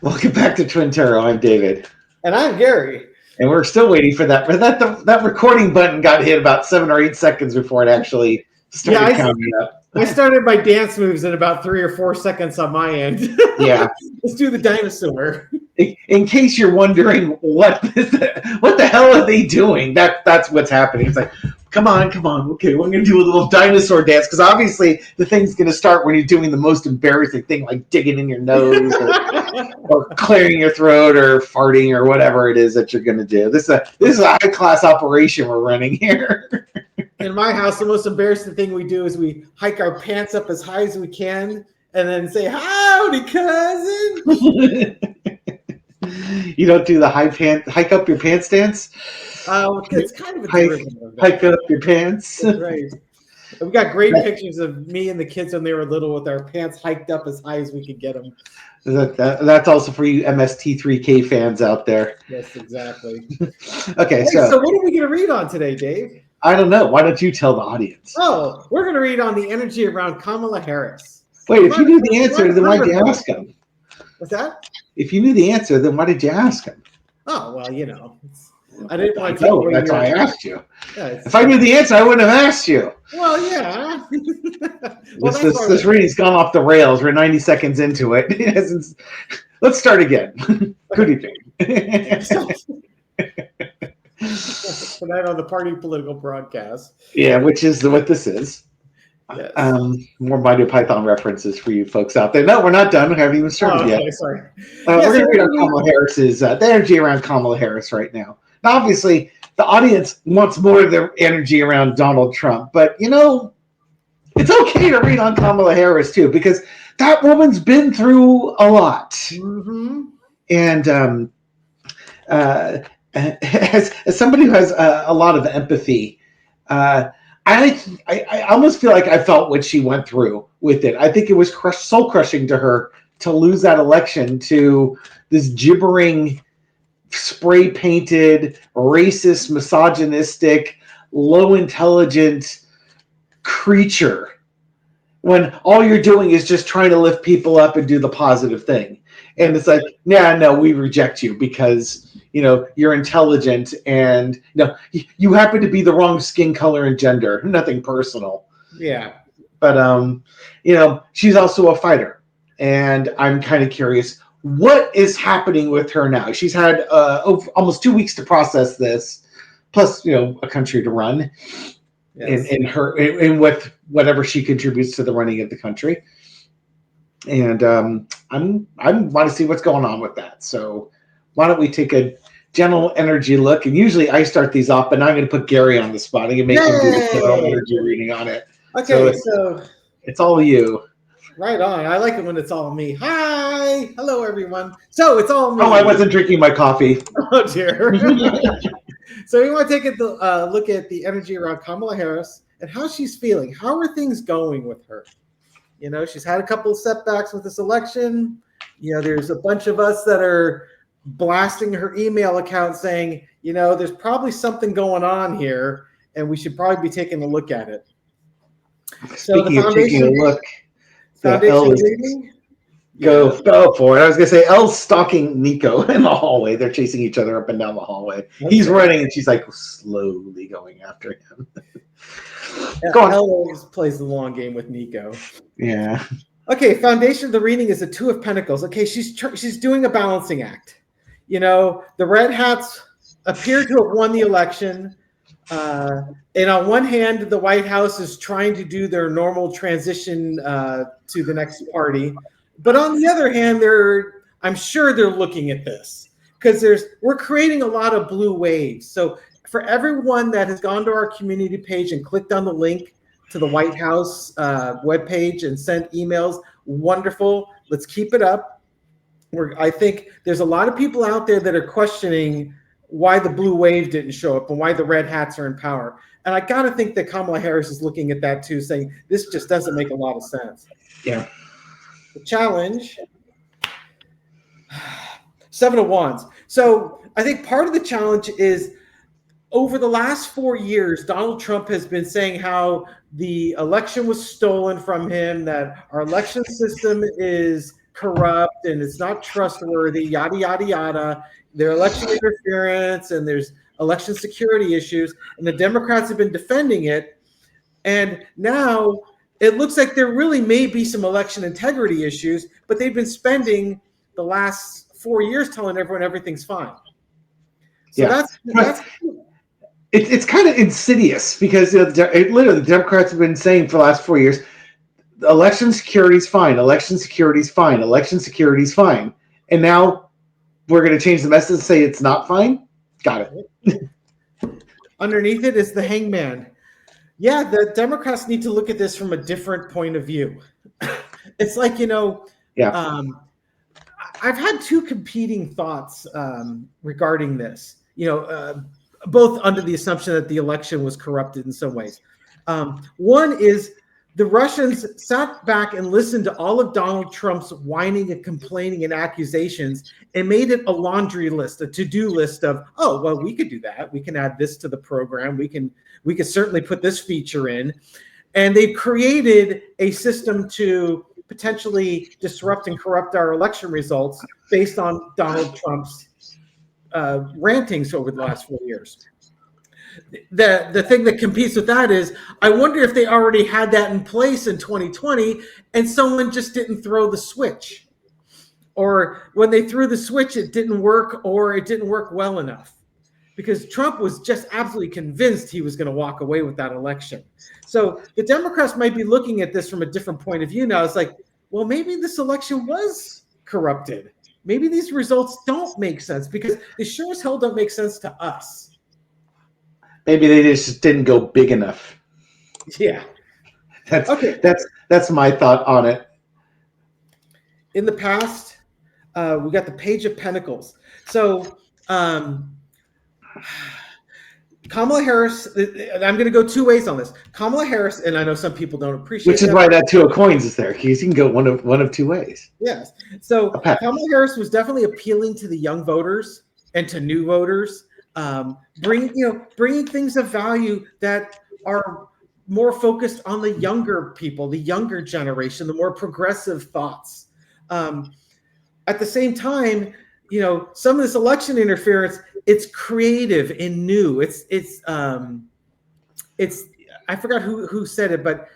Welcome back to Twin Terror. I'm David. And I'm Gary. And we're still waiting for that. But that recording button got hit about 7 or 8 seconds before it actually started counting up. I started my dance moves in about 3 or 4 seconds on my end. Yeah. Let's do the dinosaur. In case you're wondering what the hell are they doing, that's what's happening. It's like, come on. Okay, we're going to do a little dinosaur dance because obviously the thing's going to start when you're doing the most embarrassing thing, like digging in your nose or clearing your throat or farting or whatever it is that you're going to do. This is a high-class operation we're running here. In my house, the most embarrassing thing we do is we hike our pants up as high as we can and then say, "Howdy, cousin." You don't do the hike up your pants dance? It's kind of a hike up your pants. That's right. We got great pictures of me and the kids when they were little with our pants hiked up as high as we could get them. That's also for you MST3K fans out there. Yes, exactly. Okay, so what are we going to read on today, Dave? I don't know. Why don't you tell the audience? Oh, we're going to read on the energy around Kamala Harris. Wait, if you knew the answer, then why did you ask him? What's that? If you knew the answer, then why did you ask him? Oh, well, I didn't want to take away that's why I asked you. Yeah, if I knew the answer, I wouldn't have asked you. Well, yeah. This reading's gone off the rails. We're 90 seconds into it. Let's start again. Good evening. Tonight on the party political broadcast. Yeah, which is what this is. Yes. More Mighty Python references for you folks out there. No, we're not done. We haven't even started yet. Sorry. We're going to read on Kamala Harris's the energy around Kamala Harris right now. Now, obviously, the audience wants more of their energy around Donald Trump, but it's okay to read on Kamala Harris too because that woman's been through a lot, and as somebody who has a lot of empathy. I almost feel like I felt what she went through with it. I think it was soul crushing to her to lose that election to this gibbering, spray painted, racist, misogynistic, low intelligent creature. When all you're doing is just trying to lift people up and do the positive thing. And it's like, no, we reject you because you're intelligent and you happen to be the wrong skin color and gender. Nothing personal. Yeah. But she's also a fighter, and I'm kind of curious what is happening with her now. She's had almost 2 weeks to process this, plus a country to run, in with whatever she contributes to the running of the country. And I want to see what's going on with that. So why don't we take a general energy look? And usually I start these off, but now I'm going to put Gary on the spot. I'm going to make him do the general energy reading on it. Okay, so it's all you. Right on. I like it when it's all me. Hi. Hello, everyone. So it's all me. Oh, I wasn't drinking my coffee. Oh, dear. So we want to take a look at the energy around Kamala Harris and how she's feeling. How are things going with her? She's had a couple of setbacks with this election. There's a bunch of us that are blasting her email account saying, there's probably something going on here, and we should probably be taking a look at it. So Speaking of taking a look, foundation reading? Go for it. I was going to say, Elle's stalking Nico in the hallway. They're chasing each other up and down the hallway. Okay. He's running, and she's like slowly going after him. Go on. Elle always plays the long game with Nico. Yeah. Okay, foundation of the reading is the Two of Pentacles. Okay, she's doing a balancing act. The Red Hats appear to have won the election. And on one hand, the White House is trying to do their normal transition to the next party. But on the other hand, I'm sure they're looking at this because we're creating a lot of blue waves. So for everyone that has gone to our community page and clicked on the link to the White House webpage and sent emails, wonderful. Let's keep it up. I think there's a lot of people out there that are questioning why the blue wave didn't show up and why the red hats are in power. And I got to think that Kamala Harris is looking at that too, saying this just doesn't make a lot of sense. Yeah. The challenge, Seven of Wands. So I think part of the challenge is over the last 4 years, Donald Trump has been saying how the election was stolen from him, that our election system is corrupt and it's not trustworthy, yada, yada, yada. There's election interference and there's election security issues. And the Democrats have been defending it. And now it looks like there really may be some election integrity issues, but they've been spending the last 4 years telling everyone everything's fine. So that's it's kind of insidious because literally the Democrats have been saying for the last 4 years, election security is fine, election security is fine, election security is fine. And now we're going to change the message and say it's not fine? Got it. Underneath it is the hangman. Yeah, the Democrats need to look at this from a different point of view. It's like, I've had two competing thoughts regarding this, both under the assumption that the election was corrupted in some ways. One is the Russians sat back and listened to all of Donald Trump's whining and complaining and accusations and made it a laundry list, a to-do list of, oh, well, we could do that. We can add this to the program. We can certainly put this feature in. And they created a system to potentially disrupt and corrupt our election results based on Donald Trump's rantings over the last 4 years. The thing that competes with that is, I wonder if they already had that in place in 2020 and someone just didn't throw the switch. Or when they threw the switch, it didn't work, or it didn't work well enough. Because Trump was just absolutely convinced he was going to walk away with that election. So the Democrats might be looking at this from a different point of view now. It's like, well, maybe this election was corrupted. Maybe these results don't make sense because they sure as hell don't make sense to us. Maybe they just didn't go big enough. Yeah. That's my thought on it. In the past, we got the Page of Pentacles. So Kamala Harris, and I'm going to go two ways on this. Kamala Harris, and I know some people don't appreciate Which is why that Two of Coins is there, because you can go one of two ways. Yes. So Kamala Harris was definitely appealing to the young voters and to new voters, bringing things of value that are more focused on the younger people, the younger generation, the more progressive thoughts. At the same time, some of this election interference, it's creative and new. It's I forgot who said it, but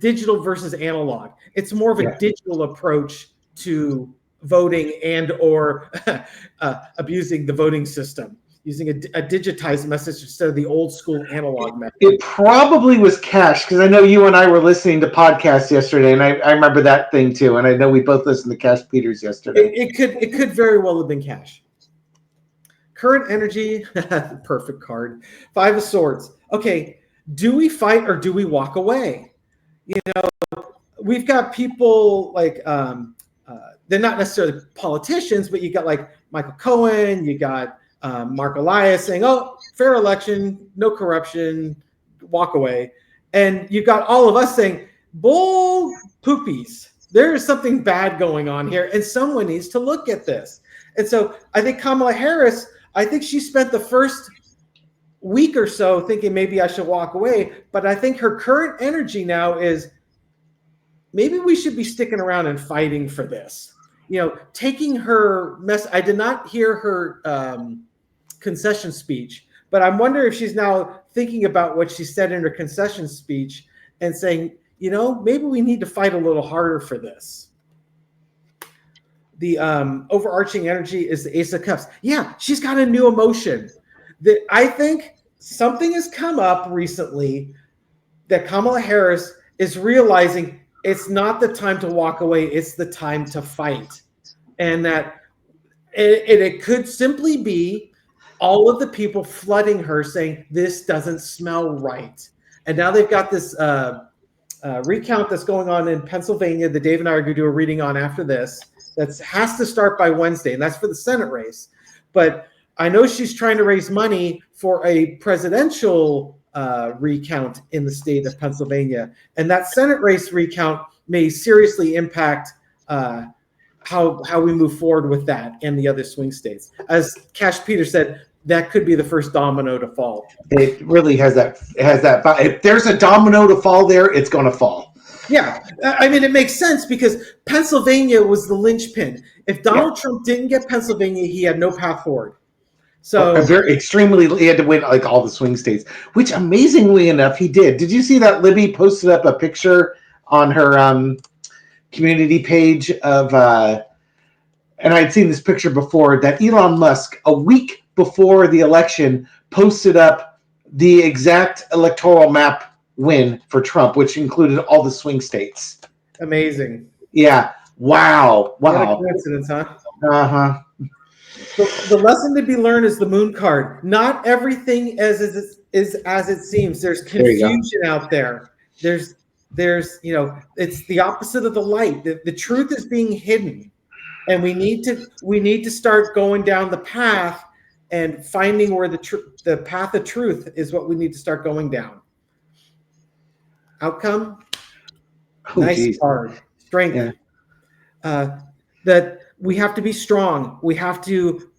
digital versus analog. It's more of a digital approach to voting and or abusing the voting system, using a digitized message instead of the old school analog method. It probably was cash, because I know you and I were listening to podcasts yesterday, and I remember that thing too. And I know we both listened to Cash Peters yesterday. It could very well have been cash. Current energy, perfect card. Five of Swords. Okay, do we fight or do we walk away? We've got people like they're not necessarily politicians, but you got like Michael Cohen, you got Mark Elias saying, "Oh, fair election, no corruption, walk away," and you got all of us saying, "Bull poopies, there is something bad going on here, and someone needs to look at this." And so I think Kamala Harris, I think she spent the first week or so thinking maybe I should walk away, but I think her current energy now is maybe we should be sticking around and fighting for this. Taking her mess. I did not hear her concession speech, but I'm wondering if she's now thinking about what she said in her concession speech and saying, maybe we need to fight a little harder for this. The overarching energy is the Ace of Cups. Yeah, she's got a new emotion. That I think something has come up recently that Kamala Harris is realizing it's not the time to walk away, it's the time to fight. And that it could simply be all of the people flooding her saying, this doesn't smell right. And now they've got this recount that's going on in Pennsylvania that Dave and I are going to do a reading on after this. That has to start by Wednesday, and that's for the Senate race. But I know she's trying to raise money for a presidential recount in the state of Pennsylvania. And that Senate race recount may seriously impact how we move forward with that and the other swing states. As Cash Peters said, that could be the first domino to fall. It really has that. If there's a domino to fall there, it's going to fall. Yeah, I mean, it makes sense because Pennsylvania was the linchpin. If Donald Trump didn't get Pennsylvania, he had no path forward. So He had to win like all the swing states, which amazingly enough he did. Did you see that Libby posted up a picture on her community page of and I'd seen this picture before, that Elon Musk, a week before the election, posted up the exact electoral map win for Trump, which included all the swing states. amazing. Yeah. Wow. What a coincidence, huh? Uh-huh. The lesson to be learned is the moon card. Not everything is as it seems. There's confusion out there. There's it's the opposite of the light. The truth is being hidden, and we need to start going down the path and finding where the path of truth is what we need to start going down. Outcome, nice card, strength. Yeah. That we have to be strong. We have to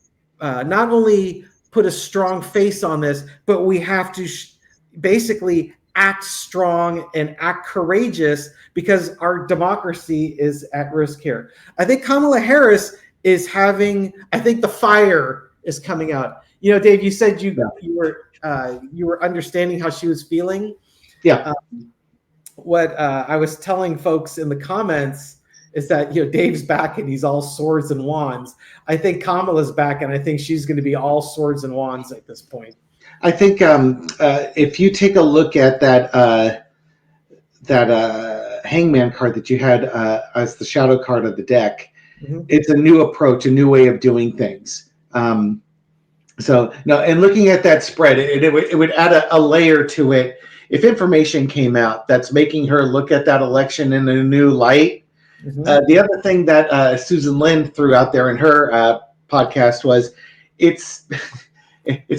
not only put a strong face on this, but we have to basically act strong and act courageous, because our democracy is at risk here. I think Kamala Harris is I think the fire is coming out. Dave, you said you were understanding how she was feeling. Yeah. What I was telling folks in the comments is that Dave's back and he's all swords and wands. I think Kamala's back, and I think she's going to be all swords and wands at this point. I think if you take a look at that Hangman card that you had as the shadow card of the deck, it's a new approach, a new way of doing things. And looking at that spread, it would add a layer to it. If information came out that's making her look at that election in a new light. The other thing that Susan Lind threw out there in her podcast was, it's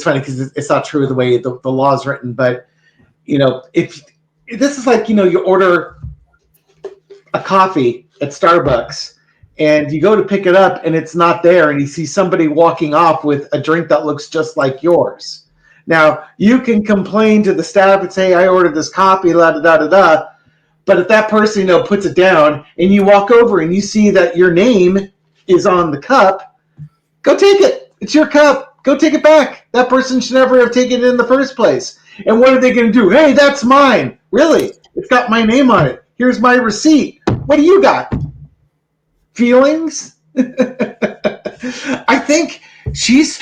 funny because it's not true the way the law is written, but if this is like, you order a coffee at Starbucks and you go to pick it up and it's not there, and you see somebody walking off with a drink that looks just like yours. Now you can complain to the staff and say, I ordered this coffee, da da da da da. But if that person, puts it down and you walk over and you see that your name is on the cup, go take it. It's your cup. Go take it back. That person should never have taken it in the first place. And what are they going to do? Hey, that's mine. Really? It's got my name on it. Here's my receipt. What do you got? Feelings? I think she's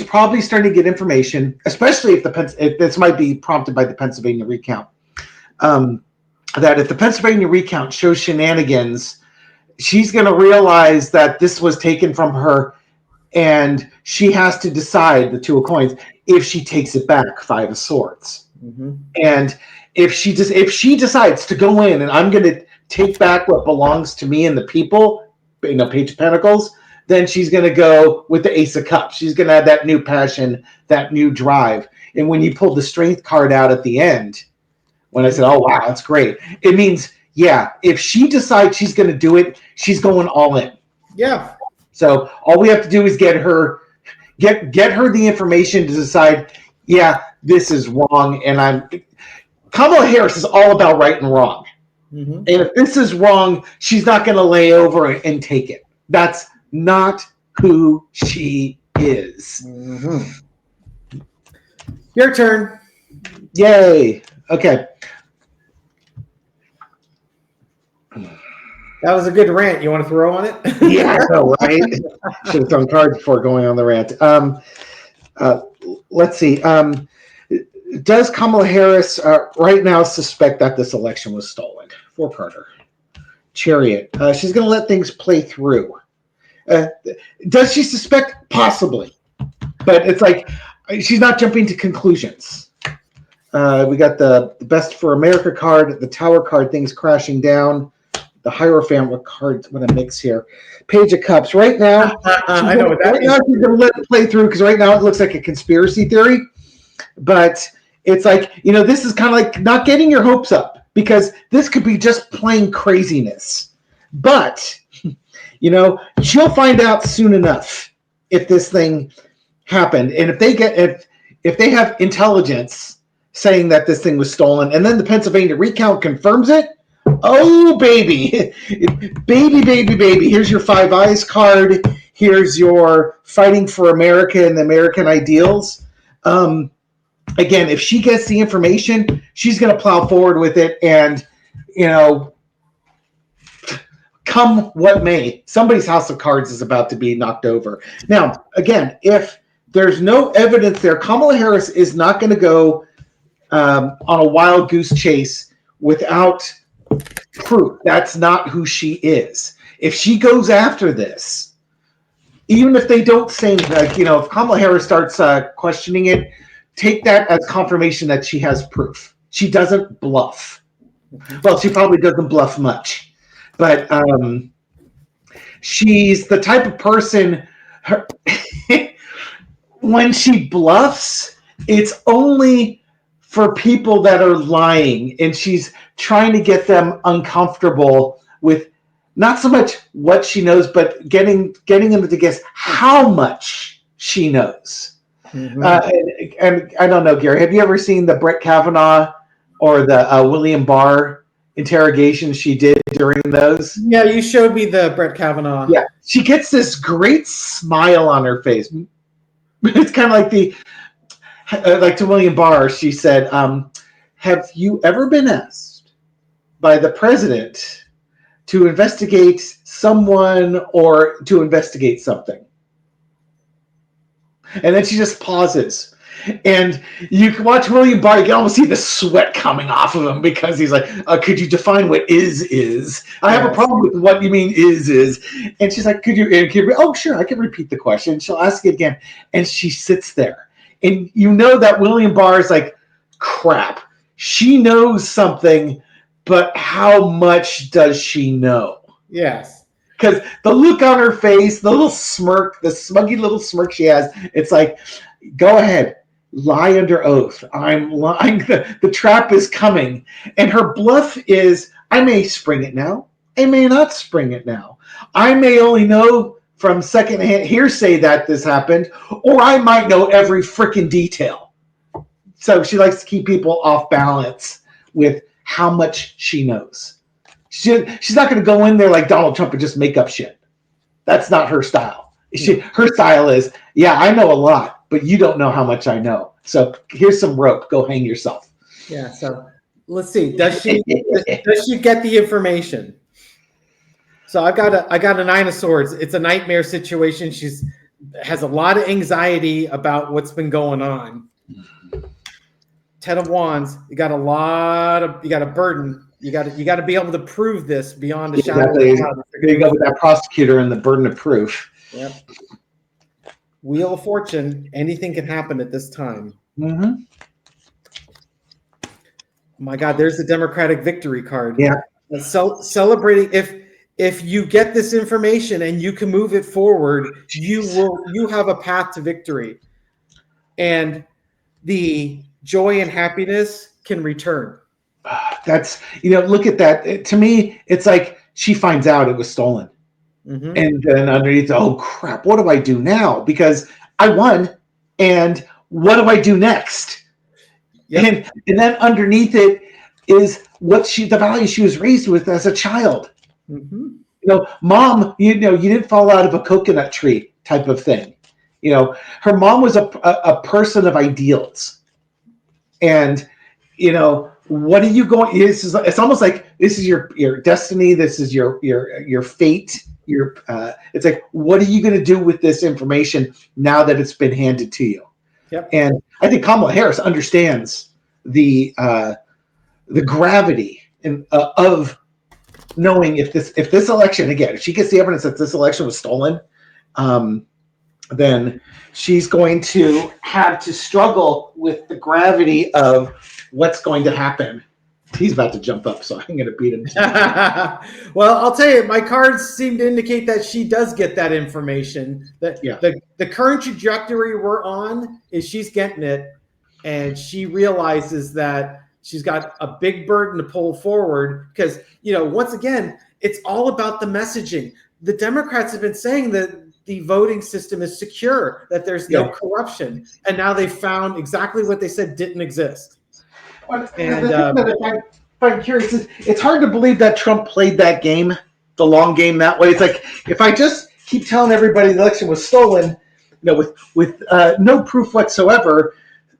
probably starting to get information, especially if this might be prompted by the Pennsylvania recount. That if the Pennsylvania recount shows shenanigans, she's going to realize that this was taken from her, and she has to decide, the two of coins, if she takes it back, Five of Swords. And if she decides to go in and I'm going to take back what belongs to me and the people, Page of Pentacles, then she's going to go with the Ace of Cups. She's going to have that new passion, that new drive. And when you pull the Strength card out at the end, when I said, oh, wow, that's great, it means, if she decides she's going to do it, she's going all in. Yeah. So all we have to do is get her the information to decide, this is wrong. And Kamala Harris is all about right and wrong. And if this is wrong, she's not going to lay over and take it. That's not who she is. Your turn. Yay. Okay. That was a good rant. You want to throw on it? Yeah, I know, right? Should have thrown cards before going on the rant. Let's see. Does Kamala Harris right now suspect that this election was stolen? Four-parter. Chariot. She's going to let things play through. Does she suspect? Possibly. But it's like she's not jumping to conclusions. We got the Best for America card, the Tower card, things crashing down. The Hierophant, what cards, what a mix here. Page of Cups. Right now, I know what that now she's going to let it play through, because right now it looks like a conspiracy theory. But it's like, this is kind of like not getting your hopes up, because this could be just plain craziness. But, she'll find out soon enough if this thing happened. And if they have intelligence saying that this thing was stolen, and then the Pennsylvania recount confirms it, Oh, baby. Baby. Here's your Five Eyes card. Here's your fighting for America and the American ideals. Again, if she gets the information, she's going to plow forward with it. And, you know, come what may, somebody's house of cards is about to be knocked over. Now, again, if there's no evidence there, Kamala Harris is not going to go on a wild goose chase without proof. That's not who she is. If she goes after this, even if they don't say, like, you know, if Kamala Harris starts questioning it, take that as confirmation that she has proof. She doesn't bluff. Well, she probably doesn't bluff much, but she's the type of person. When she bluffs, it's only for people that are lying, and she's trying to get them uncomfortable with not so much what she knows, but getting them to guess how much she knows. Mm-hmm. And I don't know, Gary, have you ever seen the Brett Kavanaugh or the William Barr interrogation she did during those? Yeah, you showed me the Brett Kavanaugh. Yeah, she gets this great smile on her face. It's kind of like like to William Barr, she said, have you ever been asked by the president to investigate someone or to investigate something? And then she just pauses. And you can watch William Barr, you can almost see the sweat coming off of him because he's like, could you define what is? I have a problem with what you mean is. And she's like, could you oh, sure, I can repeat the question. She'll ask it again. And she sits there. And you know that William Barr is like, crap. She knows something, but how much does she know? Yes. Because the look on her face, the little smirk, the smuggy little smirk she has, it's like, go ahead, lie under oath. I'm lying. The trap is coming. And her bluff is, I may spring it now. I may not spring it now. I may only know from secondhand hearsay that this happened, or I might know every freaking detail. So she likes to keep people off balance with how much she knows. She's not going to go in there like Donald Trump and just make up shit. That's not her style. Her style is, yeah, I know a lot, but you don't know how much I know. So here's some rope. Go hang yourself. Yeah. So let's see. Does she get the information? So I got a Nine of Swords. It's a nightmare situation. She's has a lot of anxiety about what's been going on. Ten of Wands. You got a burden. You got to be able to prove this beyond a shadow of a doubt. There you go with that prosecutor and the burden of proof. Yep. Wheel of Fortune. Anything can happen at this time. Mm-hmm. Oh my God, there's the Democratic victory card. Yeah. So celebrating if you get this information and you can move it forward, you have a path to victory, and the joy and happiness can return. That's, look at that. To me, it's like she finds out it was stolen. Mm-hmm. And then underneath, oh crap, what do I do now? Because I won, and what do I do next? Yep. And then underneath it is the value she was raised with as a child. Mm-hmm. Mom, you didn't fall out of a coconut tree type of thing. Her mom was a person of ideals. And, what are you going? It's almost like this is your destiny. This is your fate. It's like, what are you going to do with this information now that it's been handed to you? Yep. And I think Kamala Harris understands the gravity of knowing if this election, again, if she gets the evidence that this election was stolen, then she's going to have to struggle with the gravity of what's going to happen. He's about to jump up, so I'm going to beat him. Well, I'll tell you, my cards seem to indicate that she does get that information. That the current trajectory we're on is she's getting it, and she realizes that she's got a big burden to pull forward because, once again, it's all about the messaging. The Democrats have been saying that the voting system is secure, that there's no corruption, and now they found exactly what they said didn't exist. And if find curious is it's hard to believe that Trump played that game, the long game that way. It's like if I just keep telling everybody the election was stolen, with no proof whatsoever,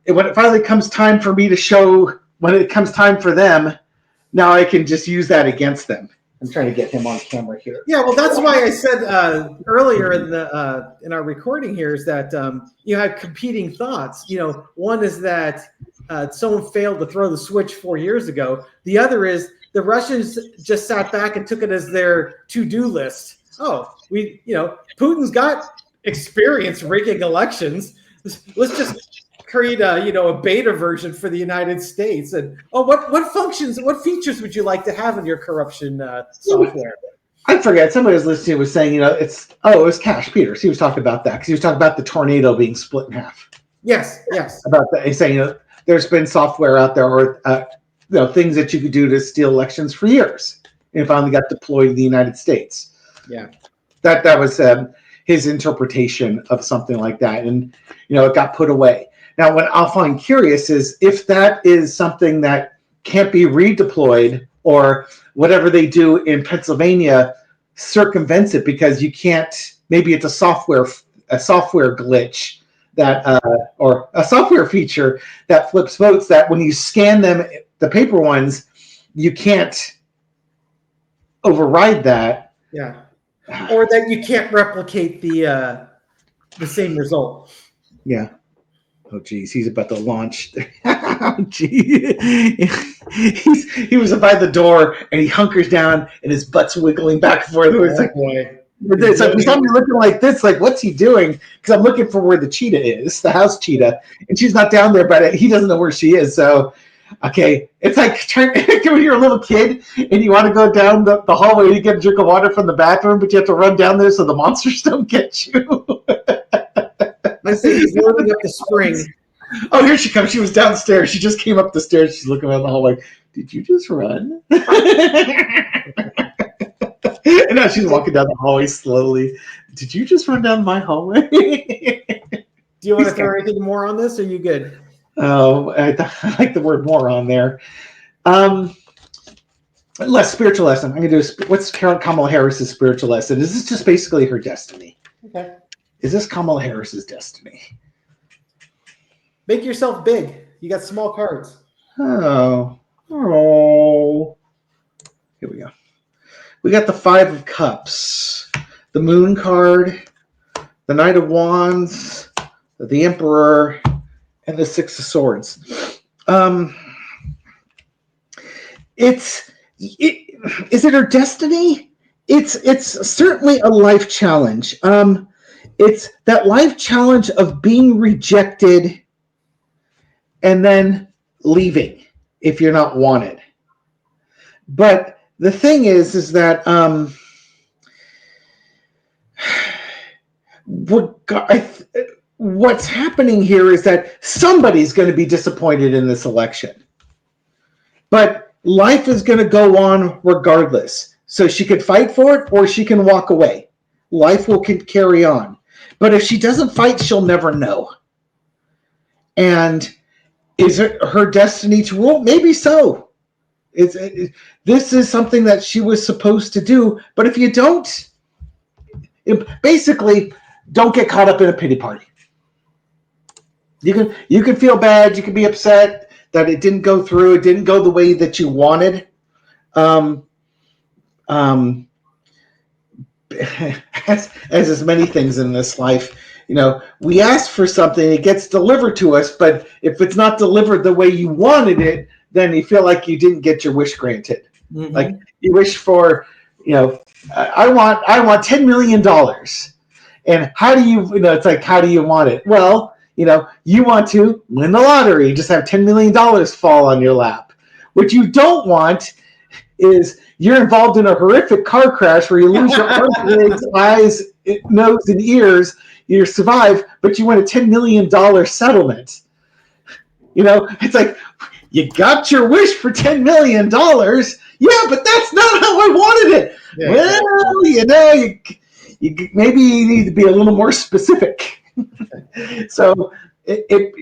when it finally comes time for me to show, when it comes time for them, now I can just use that against them. I'm trying to get him on camera here. Yeah, well, that's why I said earlier in our recording here is that you have competing thoughts. One is that someone failed to throw the switch 4 years ago. The other is the Russians just sat back and took it as their to-do list. Oh, Putin's got experience rigging elections. Let's just create a beta version for the United States. And what functions, what features would you like to have in your corruption software? I forget. Somebody was listening was saying, it was Cash Peters. He was talking about that because he was talking about the tornado being split in half. Yes. About that, he's saying there's been software out there or things that you could do to steal elections for years, and it finally got deployed in the United States. Yeah, that was his interpretation of something like that, and it got put away. Now, what I'll find curious is if that is something that can't be redeployed, or whatever they do in Pennsylvania circumvents it because you can't. Maybe it's a software glitch that or a software feature that flips votes, that when you scan them, the paper ones, you can't override that. Yeah, or that you can't replicate the same result. Yeah. Oh, geez, he's about to launch. Oh, gee. He was by the door, and he hunkers down, and his butt's wiggling back and forth. It's like, boy. It's like, somebody looking like this, like, what's he doing? Because I'm looking for where the cheetah is, the house cheetah, and she's not down there, but he doesn't know where she is. So, okay, it's like when you're a little kid and you want to go down the hallway to get a drink of water from the bathroom, but you have to run down there so the monsters don't get you. I say he's loading up the spring. Oh, here she comes. She was downstairs. She just came up the stairs. She's looking around the hallway. Did you just run? And now she's walking down the hallway slowly. Did you just run down my hallway? Do you want to throw anything more on this, or are you good? Oh, I like the word more on there. Less spiritual lesson. I'm going to do what's Kamala Harris's spiritual lesson? Is this just basically her destiny? Okay. Is this Kamala Harris's destiny? Make yourself big. You got small cards. Oh. Here we go. We got the 5 of Cups, the Moon card, the Knight of Wands, the Emperor, and the 6 of Swords. Is it her destiny? It's certainly a life challenge. It's that life challenge of being rejected and then leaving if you're not wanted. But the thing is that what's happening here is that somebody's going to be disappointed in this election. But life is going to go on regardless. So she could fight for it or she can walk away. Life will carry on. But if she doesn't fight, she'll never know. And is it her destiny to rule? Maybe so. This is something that she was supposed to do. But if you don't, basically, don't get caught up in a pity party. You can feel bad. You can be upset that it didn't go through. It didn't go the way that you wanted. As many things in this life, we ask for something, it gets delivered to us, but if it's not delivered the way you wanted it, then you feel like you didn't get your wish granted. Mm-hmm. Like you wish for, I want $10 million. And how do you, it's like, how do you want it? Well, you want to win the lottery, just have $10 million fall on your lap. What you don't want is you're involved in a horrific car crash where you lose your arms, legs, eyes, nose, and ears. You survive, but you want a $10 million settlement. It's like, you got your wish for $10 million. Yeah, but that's not how I wanted it. Yeah, well, you maybe you need to be a little more specific. So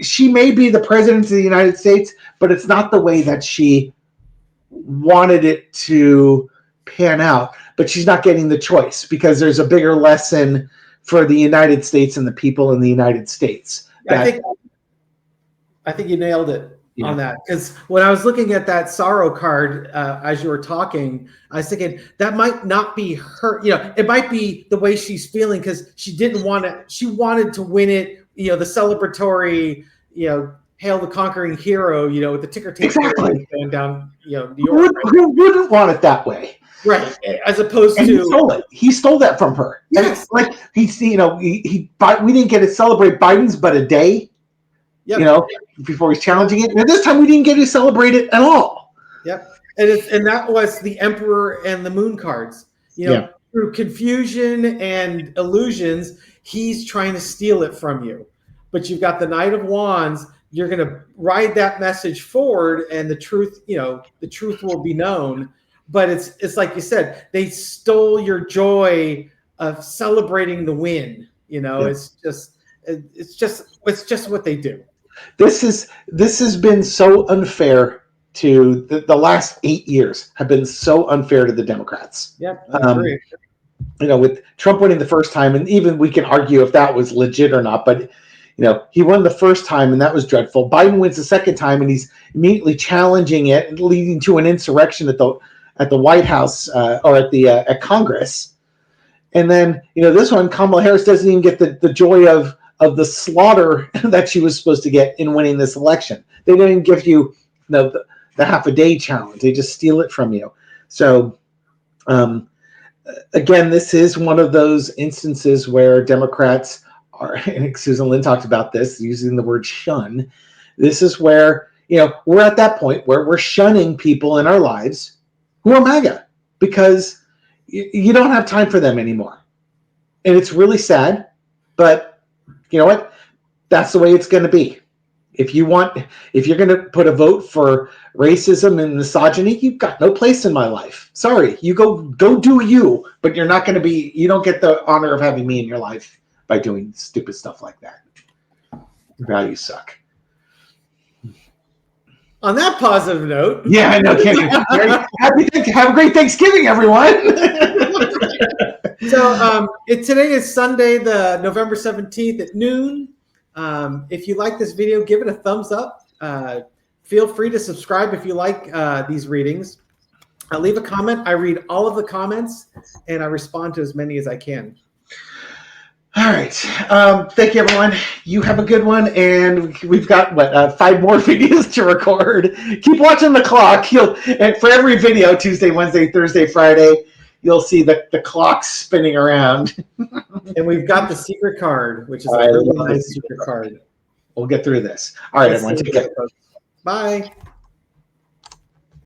she may be the president of the United States, but it's not the way that she wanted it to pan out, but she's not getting the choice because there's a bigger lesson for the United States and the people in the United States. I think you nailed it on that, because when I was looking at that sorrow card as you were talking, I was thinking that might not be her. It might be the way she's feeling because she didn't want to. She wanted to win it. The celebratory. Hail the conquering hero. With the ticker tape going down. New York. Who wouldn't want it that way? Right, as opposed to he stole it. He stole that from her. Yes, like we didn't get to celebrate Biden's but a day. Yep. Before he's challenging it, and this time we didn't get to celebrate it at all. Yep, and that was the Emperor and the Moon cards. Through confusion and illusions, he's trying to steal it from you. But you've got the Knight of Wands. You're going to ride that message forward, and the truth will be known. But it's like you said, they stole your joy of celebrating the win. It's just what they do. This has been so unfair to the last 8 years have been so unfair to the Democrats. Yep, I agree. With Trump winning the first time, and even we can argue if that was legit or not, but he won the first time and that was dreadful. Biden wins the second time and he's immediately challenging it and leading to an insurrection at the White House or at Congress. And then, this one, Kamala Harris doesn't even get the joy of the slaughter that she was supposed to get in winning this election. They don't even give you the half a day challenge. They just steal it from you. So, again, this is one of those instances where Democrats are, and Susan Lynn talked about this, using the word shun. This is where, we're at that point where we're shunning people in our lives who are MAGA because you don't have time for them anymore. And it's really sad, but you know what? That's the way it's going to be. If you're going to put a vote for racism and misogyny, you've got no place in my life. Sorry, you go do you, but you don't get the honor of having me in your life by doing stupid stuff like that. Values suck. On that positive note. Yeah, I know. Have a great Thanksgiving, everyone. So today is Sunday, the November 17th at noon. If you like this video, give it a thumbs up. Feel free to subscribe if you like these readings. Leave a comment. I read all of the comments and I respond to as many as I can. All right. Thank you, everyone. You have a good one. And we've got, 5 more videos to record. Keep watching the clock. And for every video, Tuesday, Wednesday, Thursday, Friday, you'll see the clock spinning around. And we've got the secret card, which is a really nice secret card. We'll get through this. All right, everyone. Take care. Bye.